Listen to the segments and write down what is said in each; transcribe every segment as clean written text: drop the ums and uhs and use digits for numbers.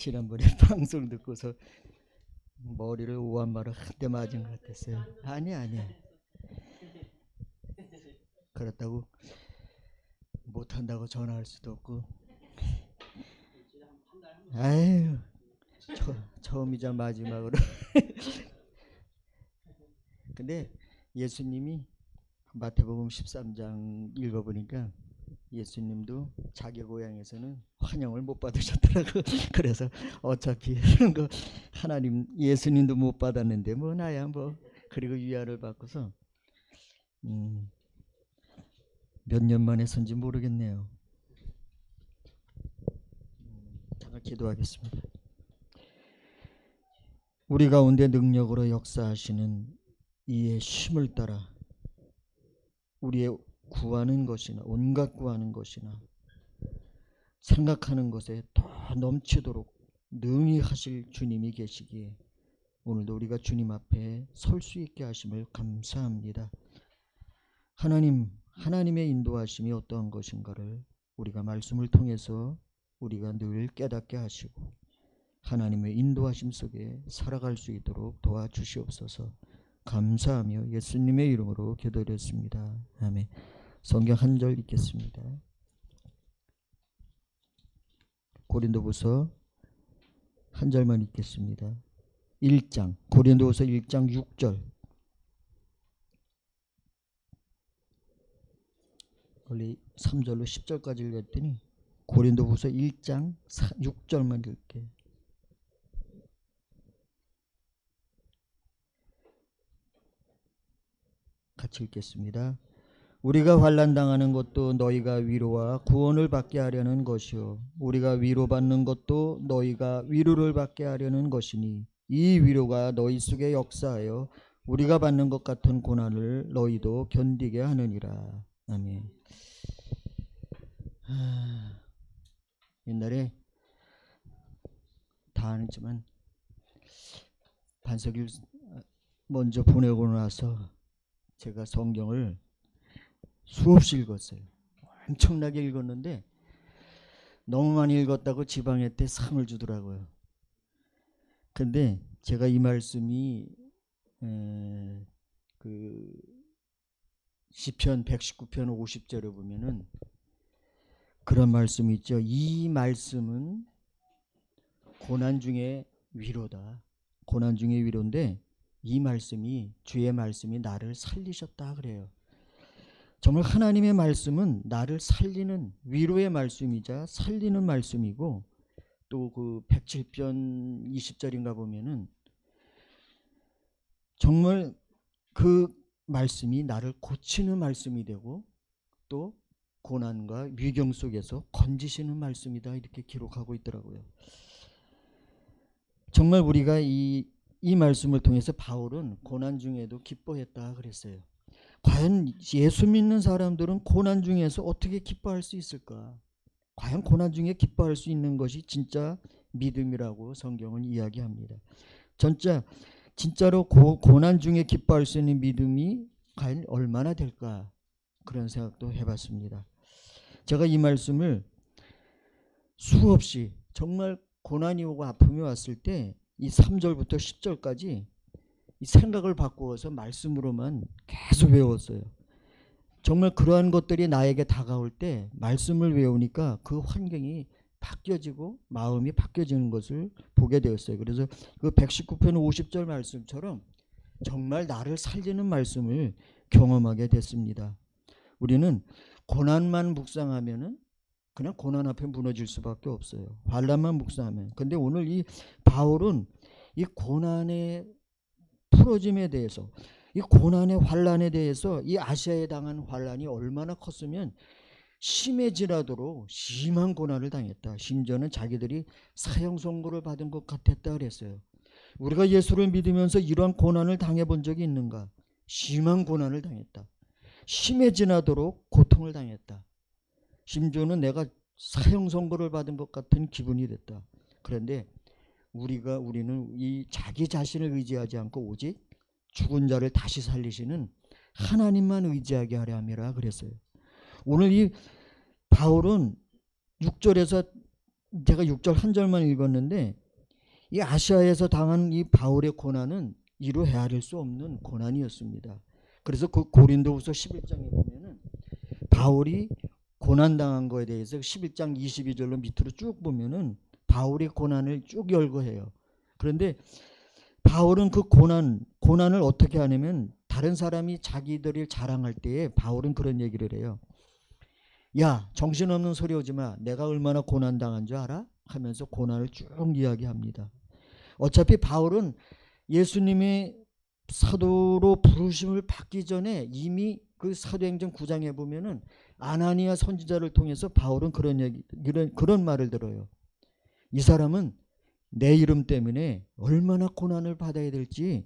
지난번에 방송 듣고서 머리를 오한마로 한 대 맞은 것 같았어요. 아니야. 그렇다고 못한다고 전화할 수도 없고. 아유, 처음이자 마지막으로. 근데 예수님이 마태복음 13장 읽어보니까 예수님도 자기 고향에서는 환영을 못 받으셨더라고. 그래서 어차피 그런 거 하나님 예수님도 못 받았는데 뭐 나야 뭐. 그리고 위안을 받고서 몇 년 만에 선지 모르겠네요. 잠깐 기도하겠습니다. 우리 가운데 능력으로 역사하시는 이의 힘을 따라 우리의 구하는 것이나 온갖 구하는 것이나 생각하는 것에 더 넘치도록 능히 하실 주님이 계시기에 오늘도 우리가 주님 앞에 설 수 있게 하심을 감사합니다. 하나님의 인도하심이 어떠한 것인가를 우리가 말씀을 통해서 우리가 늘 깨닫게 하시고 하나님의 인도하심 속에 살아갈 수 있도록 도와주시옵소서. 감사하며 예수님의 이름으로 기도드렸습니다. 아멘. 성경 한 절 읽겠습니다. 고린도후서 한 절만 읽겠습니다. 1장 고린도후서 1장 6절. 원래 3절로 10절까지 읽었더니 고린도후서 1장 6절만 읽게. 같이 읽겠습니다. 우리가 환난 당하는 것도 너희가 위로와 구원을 받게 하려는 것이요 우리가 위로받는 것도 너희가 위로를 받게 하려는 것이니 이 위로가 너희 속에 역사하여 우리가 받는 것 같은 고난을 너희도 견디게 하느니라. 아멘. 옛날에 다 아니지만 반석일 먼저 보내고 나서 제가 성경을 수없이 읽었어요. 엄청나게 읽었는데 너무 많이 읽었다고 지방에 상을 주더라고요. 근데 제가 이 말씀이 그 시편 119편 50절에 보면은 그런 말씀이 있죠. 이 말씀은 고난 중에 위로다. 고난 중에 위로인데 이 말씀이 주의 말씀이 나를 살리셨다 그래요. 정말 하나님의 말씀은 나를 살리는 위로의 말씀이자 살리는 말씀이고 또 그 107편 20절인가 보면은 정말 그 말씀이 나를 고치는 말씀이 되고 또 고난과 위경 속에서 건지시는 말씀이다 이렇게 기록하고 있더라고요. 정말 우리가 이 말씀을 통해서 바울은 고난 중에도 기뻐했다 그랬어요. 과연 예수 믿는 사람들은 고난 중에서 어떻게 기뻐할 수 있을까? 과연 고난 중에 기뻐할 수 있는 것이 진짜 믿음이라고 성경은 이야기합니다. 진짜로 고난 중에 기뻐할 수 있는 믿음이 과연 얼마나 될까? 그런 생각도 해봤습니다. 제가 이 말씀을 수없이 정말 고난이 오고 아픔이 왔을 때 이 3절부터 10절까지 이 생각을 바꾸어서 말씀으로만 계속 외웠어요. 정말 그러한 것들이 나에게 다가올 때 말씀을 외우니까 그 환경이 바뀌어지고 마음이 바뀌어지는 것을 보게 되었어요. 그래서 그 119편 50절 말씀처럼 정말 나를 살리는 말씀을 경험하게 됐습니다. 우리는 고난만 묵상하면은 그냥 고난 앞에 무너질 수밖에 없어요. 환난만 묵상하면. 근데 오늘 이 바울은 이 고난의 풀어짐에 대해서 이 고난의 환난에 대해서 이 아시아에 당한 환난이 얼마나 컸으면 심해지라도록 심한 고난을 당했다. 심지어는 자기들이 사형 선고를 받은 것 같았다 그랬어요. 우리가 예수를 믿으면서 이러한 고난을 당해본 적이 있는가? 심한 고난을 당했다. 심해지나도록 고통을 당했다. 심지어는 내가 사형 선고를 받은 것 같은 기분이 됐다. 그런데 우리는 이 자기 자신을 의지하지 않고 오직 죽은 자를 다시 살리시는 하나님만 의지하게 하려 함이라 그랬어요. 오늘 이 바울은 6절에서 제가 6절 한 절만 읽었는데 이 아시아에서 당한 이 바울의 고난은 이루 헤아릴 수 없는 고난이었습니다. 그래서 그 고린도후서 11장에 보면은 바울이 고난당한 거에 대해서 11장 22절로 밑으로 쭉 보면은 바울의 고난을 쭉 열거해요. 그런데 바울은 그 고난을 어떻게 하냐면 다른 사람이 자기들을 자랑할 때에 바울은 그런 얘기를 해요. 야, 정신없는 소리 오지 마. 내가 얼마나 고난당한 줄 알아? 하면서 고난을 쭉 이야기합니다. 어차피 바울은 예수님의 사도로 부르심을 받기 전에 이미 그 사도행전 9장에 보면은 아나니아 선지자를 통해서 바울은 그런 말을 들어요. 이 사람은 내 이름 때문에 얼마나 고난을 받아야 될지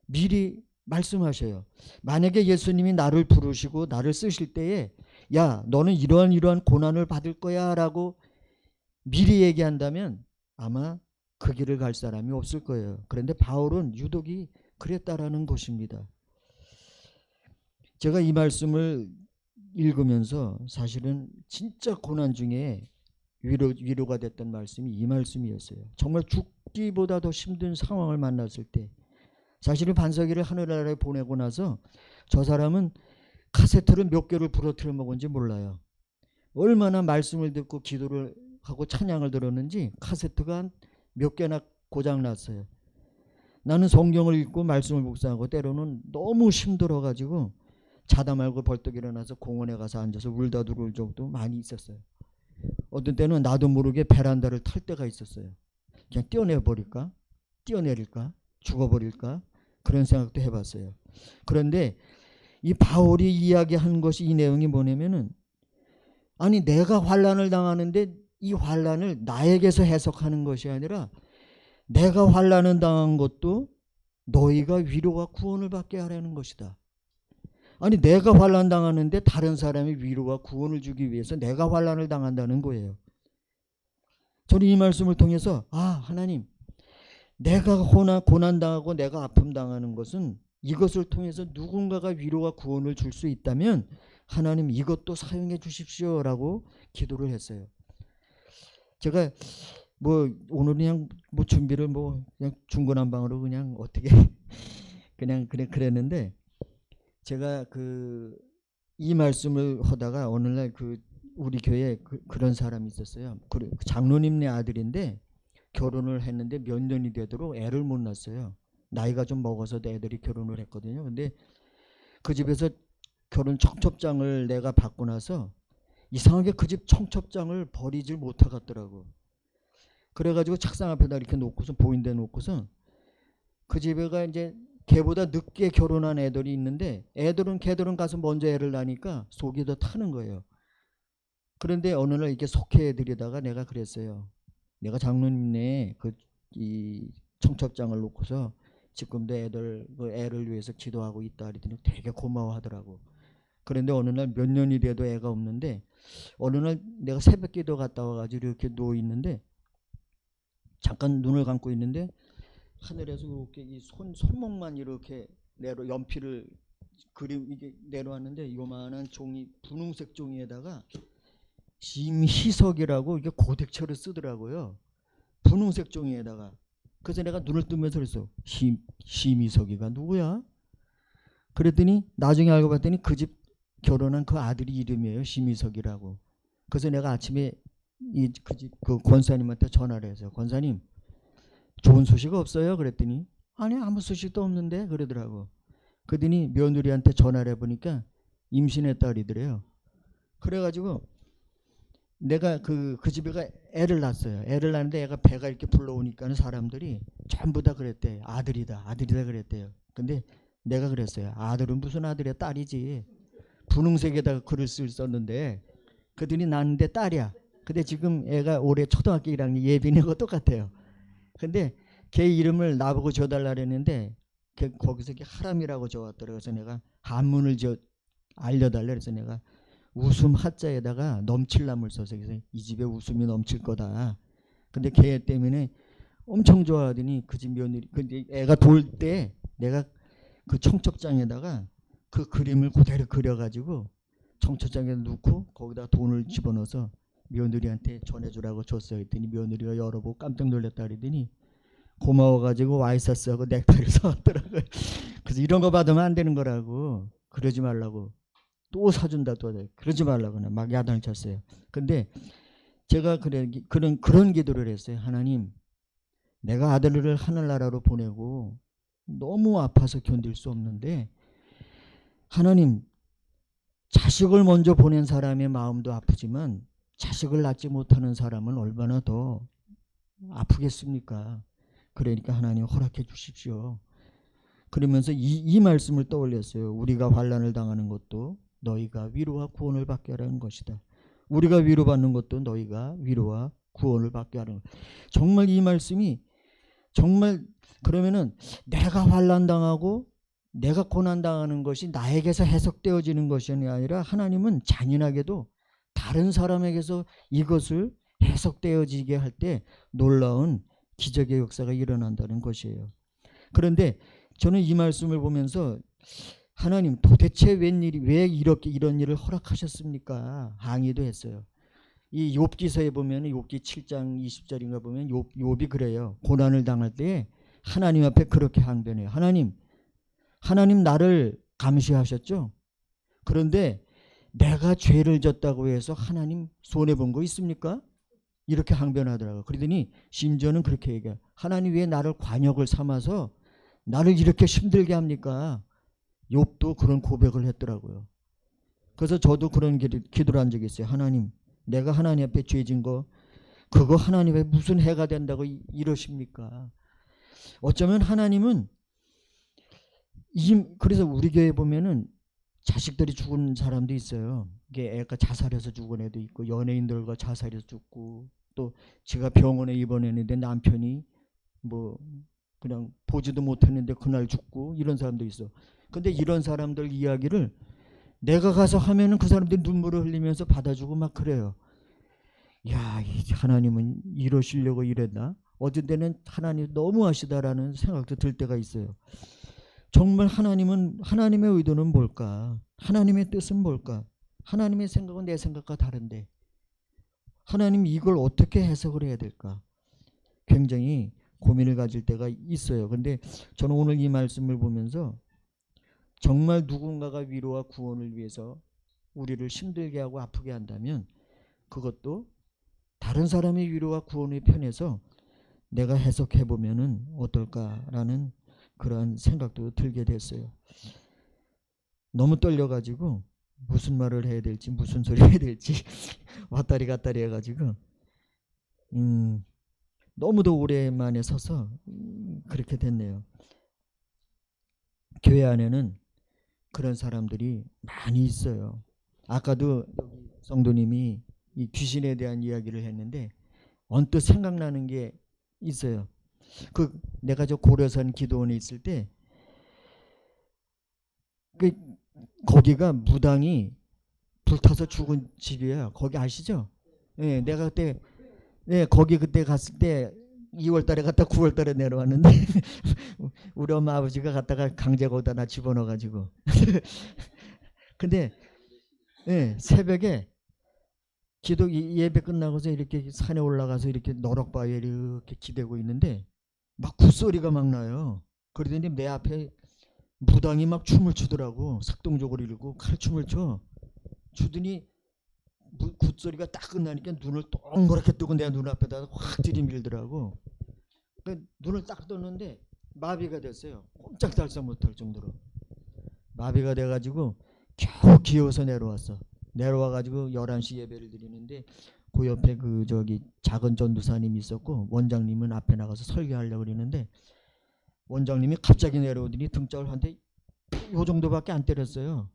미리 말씀하셔요. 만약에 예수님이 나를 부르시고 나를 쓰실 때에 야, 너는 이러한 고난을 받을 거야 라고 미리 얘기한다면 아마 그 길을 갈 사람이 없을 거예요. 그런데 바울은 유독이 그랬다라는 것입니다. 제가 이 말씀을 읽으면서 사실은 진짜 고난 중에 위로가 됐던 말씀이 이 말씀이었어요. 정말 죽기보다 더 힘든 상황을 만났을 때 사실은 반석이를 하늘나라에 보내고 나서 저 사람은 카세트를 몇 개를 부러뜨려 먹은지 몰라요. 얼마나 말씀을 듣고 기도를 하고 찬양을 들었는지 카세트가 한 몇 개나 고장났어요. 나는 성경을 읽고 말씀을 묵상하고 때로는 너무 힘들어가지고 자다 말고 벌떡 일어나서 공원에 가서 앉아서 울다 들어올 적도 많이 있었어요. 어떤 때는 나도 모르게 베란다를 탈 때가 있었어요. 그냥 뛰어내버릴까? 뛰어내릴까? 죽어버릴까? 그런 생각도 해봤어요. 그런데 이 바울이 이야기한 것이 이 내용이 뭐냐면은 아니 내가 환난을 당하는데 이 환난을 나에게서 해석하는 것이 아니라 내가 환난을 당한 것도 너희가 위로와 구원을 받게 하라는 것이다. 아니 내가 환난 당하는데 다른 사람이 위로와 구원을 주기 위해서 내가 환난을 당한다는 거예요. 저는 이 말씀을 통해서 하나님 내가 고난 당하고 내가 아픔 당하는 것은 이것을 통해서 누군가가 위로와 구원을 줄 수 있다면 하나님 이것도 사용해 주십시오라고 기도를 했어요. 제가 오늘 그냥 준비를 그냥 중구난방으로 그냥 어떻게 그냥 그랬는데 제가 이 말씀을 하다가 오늘날 우리 교회에 그런 사람이 있었어요. 장로님네 아들인데 결혼을 했는데 몇 년이 되도록 애를 못 낳았어요. 나이가 좀 먹어서도 애들이 결혼을 했거든요. 근데 그 집에서 결혼 청첩장을 내가 받고 나서 이상하게 그 집 청첩장을 버리질 못하겠더라고. 그래가지고 책상 앞에다 이렇게 놓고서 보인데 놓고서 그 집에가 이제 걔보다 늦게 결혼한 애들이 있는데 걔들은 가서 먼저 애를 낳으니까 속이 더 타는 거예요. 그런데 어느 날 이렇게 속해드리다가 내가 그랬어요. 내가 장로님네 이 청첩장을 놓고서 지금도 애를 위해서 기도하고 있다 그랬더니 되게 고마워하더라고. 그런데 어느 날 몇 년이 돼도 애가 없는데 어느 날 내가 새벽 기도 갔다 와가지고 이렇게 누워 있는데 잠깐 눈을 감고 있는데 하늘에서 이렇게 이 손목만 이렇게 연필을 이게 내려왔는데 요만한 종이 분홍색 종이에다가 심희석이라고 이게 고딕체를 쓰더라고요. 분홍색 종이에다가. 그래서 내가 눈을 뜨면서 그랬어. 심희석이가 누구야? 그랬더니 나중에 알고 봤더니 그 집 결혼한 그 아들이 이름이에요. 심희석이라고. 그래서 내가 아침에 그 집 권사님한테 전화를 해서 권사님 좋은 소식 없어요? 그랬더니 아니 아무 소식도 없는데 그러더라고. 그러더니 며느리한테 전화를 해보니까 임신했다 그러더래요. 그래가지고 내가 그 집에가 애를 낳았어요. 애를 낳는데 애가 배가 이렇게 불러오니까 사람들이 전부 다 그랬대. 아들이다 그랬대요. 근데 내가 그랬어요. 아들은 무슨 아들이야? 딸이지. 분홍색에다가 글을 썼는데 그들이 낳는데 딸이야. 근데 지금 애가 올해 초등학교 1학년 예빈이하고 똑같아요. 근데 걔 이름을 나보고 줘달라 그랬는데 거기서 하람이라고 적었더라고요. 그래서 내가 한문을 알려달라 그래서 내가 웃음 하자에다가 넘칠남을 써서 그래서 이 집에 웃음이 넘칠 거다. 근데 걔 때문에 엄청 좋아하더니 그 집 며느리 근데 애가 돌 때 내가 그 청첩장에다가 그 그림을 그대로 그려가지고 청첩장에 넣고 거기다 돈을 집어넣어서 며느리한테 전해주라고 줬어요. 했더니 며느리가 열어보고 깜짝 놀랐다 그러더니 고마워가지고 와이셔츠하고 넥타이를 사왔더라고요. 그래서 이런 거 받으면 안 되는 거라고, 그러지 말라고, 또 사준다 또 그러지 말라고 막 야단을 쳤어요. 근데 제가 그런 기도를 했어요. 하나님, 내가 아들을 하늘나라로 보내고 너무 아파서 견딜 수 없는데, 하나님, 자식을 먼저 보낸 사람의 마음도 아프지만 자식을 낳지 못하는 사람은 얼마나 더 아프겠습니까? 그러니까 하나님 허락해 주십시오. 그러면서 이 말씀을 떠올렸어요. 우리가 환난을 당하는 것도 너희가 위로와 구원을 받게 하라는 것이다. 우리가 위로받는 것도 너희가 위로와 구원을 받게 하라는 것. 정말 이 말씀이 정말, 그러면은 내가 환난 당하고 내가 고난 당하는 것이 나에게서 해석되어지는 것이 아니라 하나님은 잔인하게도 다른 사람에게서 이것을 해석되어지게 할 때 놀라운 기적의 역사가 일어난다는 것이에요. 그런데 저는 이 말씀을 보면서 하나님, 도대체 웬일이, 왜 이렇게 이런 일을 허락하셨습니까? 항의도 했어요. 이 욥기서에 보면, 욥기 7장 20절인가 보면 욥이 그래요. 고난을 당할 때 하나님 앞에 그렇게 항변해요. 하나님 나를 감시하셨죠? 그런데 내가 죄를 졌다고 해서 하나님 손해본 거 있습니까? 이렇게 항변하더라고요. 그러더니 심지어는 그렇게 얘기해요. 하나님 왜 나를 관역을 삼아서 나를 이렇게 힘들게 합니까? 욥도 그런 고백을 했더라고요. 그래서 저도 그런 기도를 한 적이 있어요. 하나님, 내가 하나님 앞에 죄진 거, 그거 하나님에 무슨 해가 된다고 이러십니까? 어쩌면 하나님은 그래서 우리 교회 보면은 자식들이 죽은 사람도 있어요. 이게 애가 자살해서 죽은 애도 있고, 연예인들과 자살해서 죽고, 또 제가 병원에 입원했는데 남편이 뭐 그냥 보지도 못했는데 그날 죽고, 이런 사람도 있어. 근데 이런 사람들 이야기를 내가 가서 하면은 그 사람들이 눈물을 흘리면서 받아주고 막 그래요. 야, 하나님은 이러시려고 이랬나? 어떤 때는 하나님 너무하시다라는 생각도 들 때가 있어요. 정말 하나님의 의도는 뭘까? 하나님의 뜻은 뭘까? 하나님의 생각은 내 생각과 다른데 하나님 이걸 어떻게 해석을 해야 될까? 굉장히 고민을 가질 때가 있어요. 근데 저는 오늘 이 말씀을 보면서 정말 누군가가 위로와 구원을 위해서 우리를 힘들게 하고 아프게 한다면 그것도 다른 사람의 위로와 구원의 편에서 내가 해석해 보면은 어떨까라는 그런 생각도 들게 됐어요. 너무 떨려가지고 무슨 말을 해야 될지 무슨 소리 해야 될지 왔다리 갔다리 해가지고 너무도 오랜만에 서서 그렇게 됐네요. 교회 안에는 그런 사람들이 많이 있어요. 아까도 여기 성도님이 이 귀신에 대한 이야기를 했는데 언뜻 생각나는 게 있어요. 내가 저 고려산 기도원에 있을 때 거기가 무당이 불타서 죽은 집이에요. 거기 아시죠? 네, 내가 그때 거기 그때 갔을 때 2월달에 갔다 9월달에 내려왔는데 우리 엄마 아버지가 갔다가 강제 거기다 나 집어넣어가지고 근데 새벽에 기도 예배 끝나고서 이렇게 산에 올라가서 이렇게 너럭바위에 이렇게 기대고 있는데 막 굿소리가 막 나요. 그러더니 내 앞에 무당이 막 춤을 추더라고. sak동적으로 이러고 칼춤을 추더니 굿소리가 딱 끝나니까 눈을 동그랗게 뜨고 내 눈앞에다 확 들이밀더라고. 눈을 딱 떴는데 마비가 됐어요. 꼼짝달싹 못할 정도로 마비가 돼가지고 겨우 기어서 내려왔어. 내려와가지고 11시 예배를 드리는데 그 옆에 작은 전도사님이 있었고 원장님은 앞에 나가서 설교하려고 그러는데 원장님이 갑자기 내려오더니 등짝을 한 대 요 정도밖에 안 때렸어요.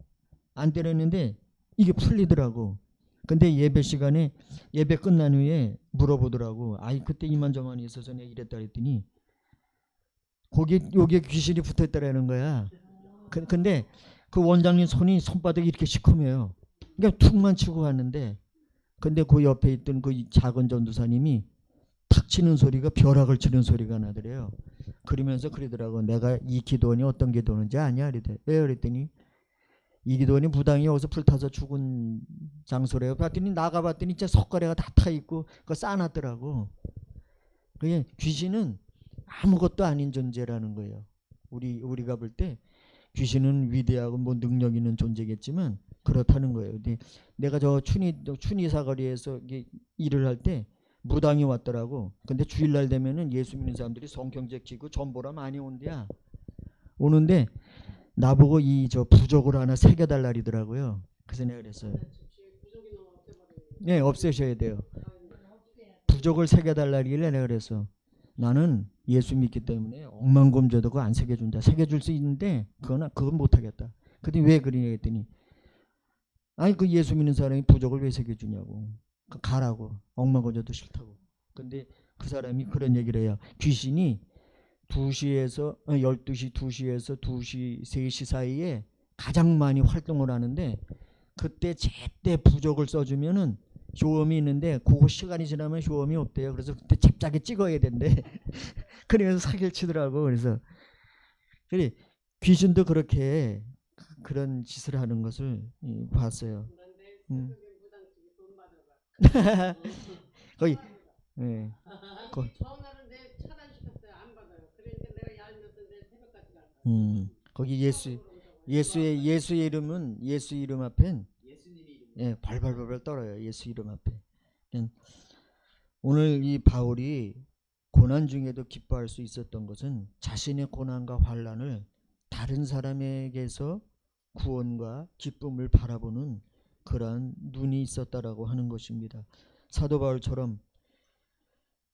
안 때렸는데 이게 풀리더라고. 근데 예배 시간에 예배 끝난 후에 물어보더라고. 아이 그때 이만저만 있어서 내가 이랬다 그랬더니 여기에 귀신이 붙어있다라는 거야. 근데 그 원장님 손바닥이 이렇게 시커매요. 그러니까 툭만 치고 갔는데 근데 그 옆에 있던 그 작은 전도사님이 탁 치는 소리가 벼락을 치는 소리가 나더래요. 그러면서 그러더라고. 내가 이 기도원이 어떤 기도원인지 아냐? 왜 그랬더니 이기도니 무당이 여기서 불타서 죽은 장소래요. 봤더니 나가봤더니 진짜 석가래가 다 타 있고 그거 쌓아놨더라고. 그게 귀신은 아무것도 아닌 존재라는 거예요. 우리가 볼 때 귀신은 위대하고 뭐 능력 있는 존재겠지만 그렇다는 거예요. 근데 내가 저 춘희 사거리에서 일을 할 때 무당이 왔더라고. 근데 주일날 되면은 예수 믿는 사람들이 성경책 지고 전보라 많이 온대야. 오는데 나보고 이 저 부적을 하나 새겨달라리더라고요. 그래서 내가 그랬어요. 네, 없애셔야 돼요. 부적을 새겨달라길래 내가 그랬어. 나는 예수 믿기 때문에 억만검죄도 그거 안 새겨준다. 새겨줄 수 있는데 그건 못하겠다. 근데 왜 그러냐 했더니 아니 그 예수 믿는 사람이 부적을 왜 새겨주냐고. 가라고. 억만검죄도 싫다고. 근데 그 사람이 그런 얘기를 해요. 귀신이 12시에서 12시, 2시에서 2시, 3시 사이에 가장 많이 활동을 하는데 그때 제때 부적을 써주면은 효험이 있는데 그거 시간이 지나면 효험이 없대요. 그래서 그때 잽싸게 찍어야 된대. 그래서 사기를 치더라고. 그래서 그래 귀신도 그렇게 그런 짓을 하는 것을 봤어요. 거의 예. 거기 예수의 이름은 예수 이름 앞엔 예, 발발발발 떨어요. 예수 이름 앞에. 오늘 이 바울이 고난 중에도 기뻐할 수 있었던 것은 자신의 고난과 환난을 다른 사람에게서 구원과 기쁨을 바라보는 그러한 눈이 있었다라고 하는 것입니다. 사도 바울처럼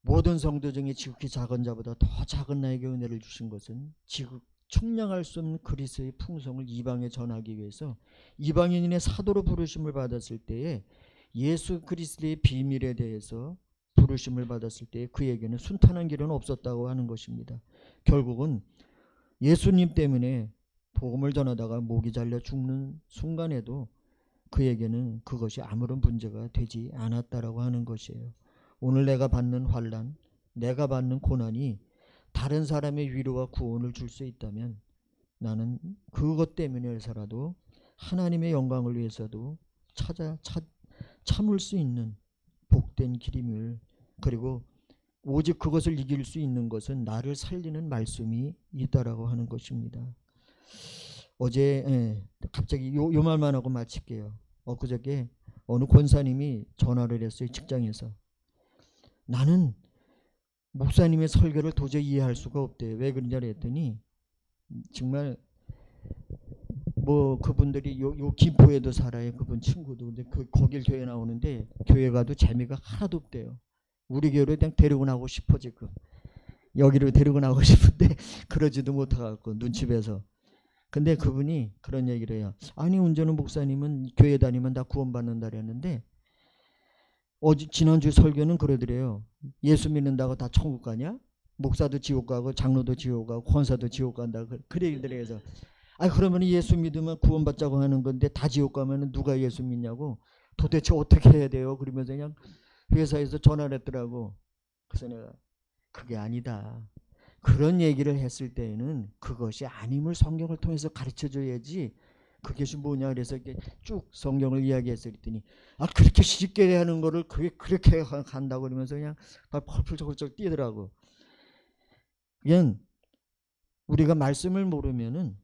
모든 성도 중에 지극히 작은 자보다 더 작은 나에게 은혜를 주신 것은 측량할 수 없는 그리스도의 풍성을 이방에 전하기 위해서 이방인의 사도로 부르심을 받았을 때에 예수 그리스도의 비밀에 대해서 부르심을 받았을 때 그에게는 순탄한 길은 없었다고 하는 것입니다. 결국은 예수님 때문에 복음을 전하다가 목이 잘려 죽는 순간에도 그에게는 그것이 아무런 문제가 되지 않았다라고 하는 것이에요. 오늘 내가 받는 환난, 내가 받는 고난이 다른 사람의 위로와 구원을 줄 수 있다면 나는 그것 때문에서라도 하나님의 영광을 위해서도 참을 수 있는 복된 길임을, 그리고 오직 그것을 이길 수 있는 것은 나를 살리는 말씀이 있다라고 하는 것입니다. 어제 갑자기 요 말만 하고 마칠게요. 엊그저께 어느 권사님이 전화를 했어요. 직장에서. 나는 목사님의 설교를 도저히 이해할 수가 없대요. 왜 그러냐 했더니 정말 뭐 그분들이 요 김포에도 살아요. 그분 친구도. 근데 거길 교회 나오는데 교회 가도 재미가 하나도 없대요. 우리 교회로 그냥 데리고 나오고 싶어 지금. 여기로 데리고 나오고 싶은데 그러지도 못하고 눈치 배서. 근데 그분이 그런 얘기를 해요. 아니 운전은 목사님은 교회 다니면 다 구원받는다 그랬는데 지난주 설교는 그러더래요. 예수 믿는다고 다 천국 가냐? 목사도 지옥 가고 장로도 지옥 가고 권사도 지옥 간다. 그래 얘기들해서 아 그러면 예수 믿으면 구원받자고 하는 건데 다 지옥 가면 누가 예수 믿냐고. 도대체 어떻게 해야 돼요? 그러면서 그냥 회사에서 전화를 했더라고. 그래서 내가 그게 아니다. 그런 얘기를 했을 때에는 그것이 아님을 성경을 통해서 가르쳐줘야지. 그것이 뭐냐 그래서 쭉 성경을 이야기했더니 아 그렇게 쉽게 하는 거를 그게 그렇게 간다고 그러면서 그냥 펄펄쩍펄쩍 뛰더라고. 그냥 우리가 말씀을 모르면은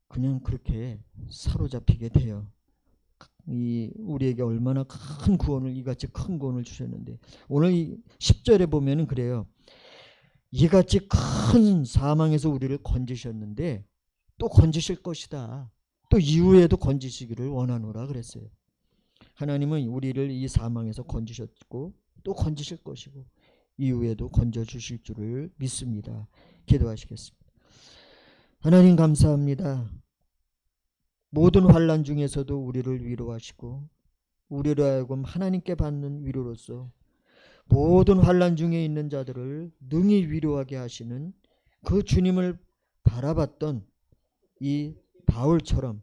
그냥 그렇게 사로잡히게 돼요. 우리에게 얼마나 큰 구원을, 이같이 큰 구원을 주셨는데 오늘 10절에 보면은 그래요. 이같이 큰 사망에서 우리를 건지셨는데 또 건지실 것이다. 또 이후에도 건지시기를 원하노라 그랬어요. 하나님은 우리를 이 사망에서 건지셨고 또 건지실 것이고 이후에도 건져주실 줄을 믿습니다. 기도하시겠습니다. 하나님 감사합니다. 모든 환난 중에서도 우리를 위로하시고 우리로 하여금 하나님께 받는 위로로서 모든 환난 중에 있는 자들을 능히 위로하게 하시는 그 주님을 바라봤던 이 바울처럼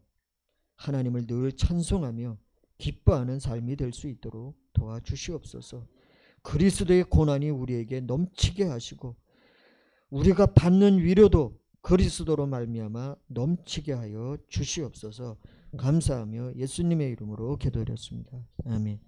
하나님을 늘 찬송하며 기뻐하는 삶이 될 수 있도록 도와주시옵소서. 그리스도의 고난이 우리에게 넘치게 하시고 우리가 받는 위로도 그리스도로 말미암아 넘치게 하여 주시옵소서. 감사하며 예수님의 이름으로 기도드렸습니다. 아멘.